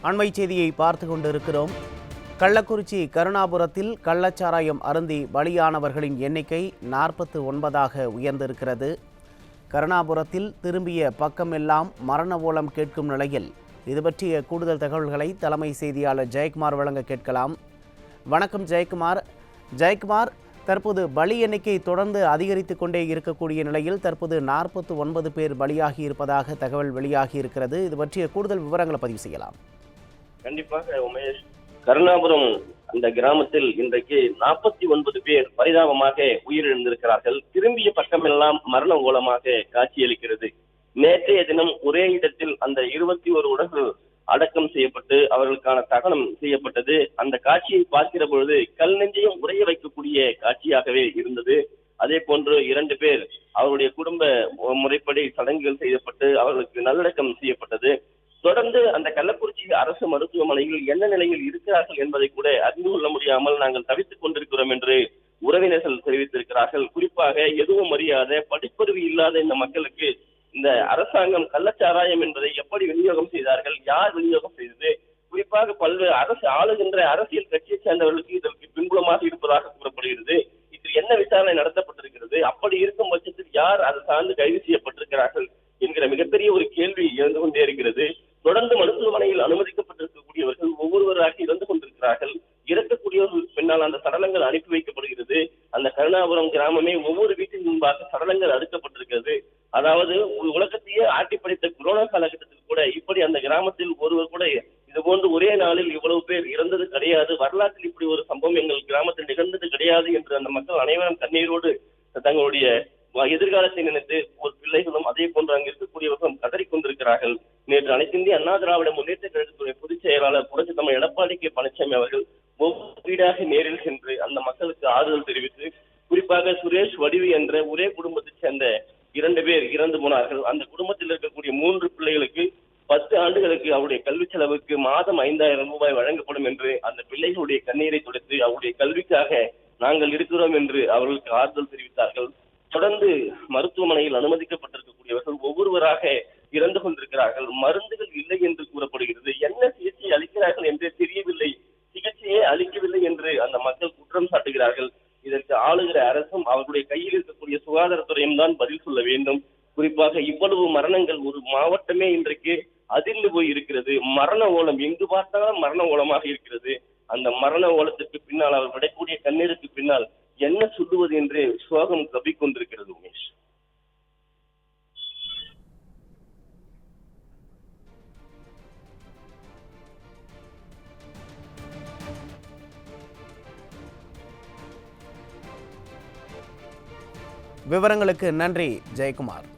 அண்மை செய்தியை பார்த்து கொண்டிருக்கிறோம். கள்ளக்குறிச்சி கருணாபுரத்தில் கள்ளச்சாராயம் அருந்தி பலியானவர்களின் எண்ணிக்கை 49ஆக உயர்ந்திருக்கிறது. கருணாபுரத்தில் திரும்பிய பக்கமெல்லாம் மரண ஓலம் கேட்கும் நிலையில் இது பற்றிய கூடுதல் தகவல்களை தலைமை செய்தியாளர் ஜெயக்குமார் வழங்க கேட்கலாம். வணக்கம் ஜெயக்குமார், தற்போது பலி எண்ணிக்கை தொடர்ந்து அதிகரித்து கொண்டே இருக்கக்கூடிய நிலையில் தற்போது 49 பேர் பலியாகி இருப்பதாக தகவல் வெளியாகி இருக்கிறது. இது பற்றிய கூடுதல் விவரங்களை பதிவு செய்யலாம். கண்டிப்பாக உமேஷ், கருணாபுரம் அந்த கிராமத்தில் இன்றைக்கு 49 பேர் பரிதாபமாக உயிரிழந்திருக்கிறார்கள். திரும்பிய பக்கமெல்லாம் மரண ஓலமாக காட்சியளிக்கிறது. நேற்றைய தினம் ஒரே இடத்தில் அந்த 21 உடல்கள் அடக்கம் செய்யப்பட்டு அவர்களுக்கான தகனம் செய்யப்பட்டது. அந்த காட்சியை பார்க்கிற பொழுது கல் நெஞ்சையும் உறைய வைக்கக்கூடிய காட்சியாகவே இருந்தது. அதே போன்று 2 பேர் அவருடைய குடும்ப முறைப்படி சடங்குகள் செய்யப்பட்டு அவர்களுக்கு நல்லடக்கம் செய்யப்பட்டது. தொடர்ந்து அந்த கள்ளக்குறிச்சி அரசு மருத்துவமனையில் என்ன நிலையில் இருக்கிறார்கள் என்பதை கூட அறிந்து கொள்ள முடியாமல் நாங்கள் தவித்துக் கொண்டிருக்கிறோம் என்று உறவினர்கள் தெரிவித்திருக்கிறார்கள். குறிப்பாக எதுவும் அறியாத படிப்பறிவு இல்லாத இந்த மக்களுக்கு இந்த அரசாங்கம் கள்ளச்சாராயம் என்பதை எப்படி விநியோகம் செய்தார்கள், யார் விநியோகம் செய்தது, குறிப்பாக பல்வேறு அரசு ஆளுகின்ற அரசியல் கட்சியை சேர்ந்தவர்களுக்கு இதற்கு பின்புலமாக இருப்பதாக கூறப்படுகிறது. இதில் என்ன விசாரணை நடத்தப்பட்டிருக்கிறது, அப்படி இருக்கும் பட்சத்தில் யார் அதை சார்ந்து கைது செய்யப்பட்டிருக்கிறார்கள் என்கிற மிகப்பெரிய ஒரு கேள்வி இருந்து கொண்டே இருக்கிறது. தொடர்ந்து மருத்துவமனையில் அனுமதிக்கப்பட்டிருக்கக்கூடியவர்கள் ஒவ்வொருவராக இறந்து கொண்டிருக்கிறார்கள். இறக்கக்கூடியவர்களுக்கு பின்னால் அந்த சடலங்கள் அனுப்பி வைக்கப்படுகிறது. அந்த கருணாபுரம் கிராமமே ஒவ்வொரு வீட்டின் முன்பாக சடலங்கள் அடுக்கப்பட்டிருக்கிறது. அதாவது உலகத்தையே ஆட்டி படைத்த கொரோனா காலகட்டத்தில் கூட இப்படி அந்த கிராமத்தில் ஒருவர் கூட இது போன்று ஒரே நாளில் இவ்வளவு பேர் இறந்தது கிடையாது, வரலாற்றில் இப்படி ஒரு சம்பவம் எங்கள் கிராமத்தில் நிகழ்ந்தது கிடையாது என்று அந்த மக்கள் அனைவரும் கண்ணீரோடு தங்களுடைய எதிர்காலத்தை நினைத்து ஒரு பிள்ளைகளும் அதே போன்று அங்கு இருக்கக்கூடியவர்களும் கதறிக் கொண்டிருக்கிறார்கள். நேற்று அனைத்து இந்திய அண்ணா திராவிட முன்னேற்ற கழகத்துடைய பொதுச் செயலாளர் புரட்சி தமிழ் எடப்பாடி கே பழனிசாமி அவர்கள் ஒவ்வொரு வீடாக நேரில் சென்று அந்த மக்களுக்கு ஆறுதல் தெரிவித்து, குறிப்பாக சுரேஷ் வடிவு என்ற ஒரே குடும்பத்தைச் சேர்ந்த 2 பேர் இறந்து போனார்கள். அந்த குடும்பத்தில் இருக்கக்கூடிய 3 பிள்ளைகளுக்கு 10 ஆண்டுகளுக்கு அவருடைய கல்வி செலவுக்கு மாதம் 5000 ரூபாய் வழங்கப்படும் என்று அந்த பிள்ளைகளுடைய கண்ணீரை துடைத்து அவருடைய கல்விக்காக நாங்கள் இருக்கிறோம் என்று அவர்களுக்கு ஆறுதல் தெரிவித்தார்கள். தொடர்ந்து மருத்துவமனையில் அனுமதிக்கப்பட்டிருக்கக்கூடியவர்கள் ஒவ்வொருவராக இறந்து கொண்டிருக்கிறார்கள். மருந்துகள் இல்லை என்று கூறப்படுகிறது. என்ன சிகிச்சை அளிக்கிறார்கள் என்றே தெரியவில்லை, சிகிச்சையே அளிக்கவில்லை என்று அந்த மக்கள் குற்றம் சாட்டுகிறார்கள். இதற்கு ஆளுகிற அரசும் அவர்களுடைய கையில் இருக்கக்கூடிய சுகாதாரத்துறையும் தான் பதில் சொல்ல வேண்டும். குறிப்பாக இவ்வளவு மரணங்கள், ஒரு மாவட்டமே இன்றைக்கு அதிர்ந்து போய் இருக்கிறது. மரண ஓலம் எங்கு பார்த்தாலும் மரண ஓலமாக இருக்கிறது. அந்த மரண ஓலத்திற்கு பின்னால் அவர் விடக்கூடிய கண்ணீருக்கு பின்னால் என்ன சொல்லுவது என்று சோகம் கவிக்கொண்டிருக்கிறது உமேஷ். விவரங்களுக்கு நன்றி ஜெயக்குமார்.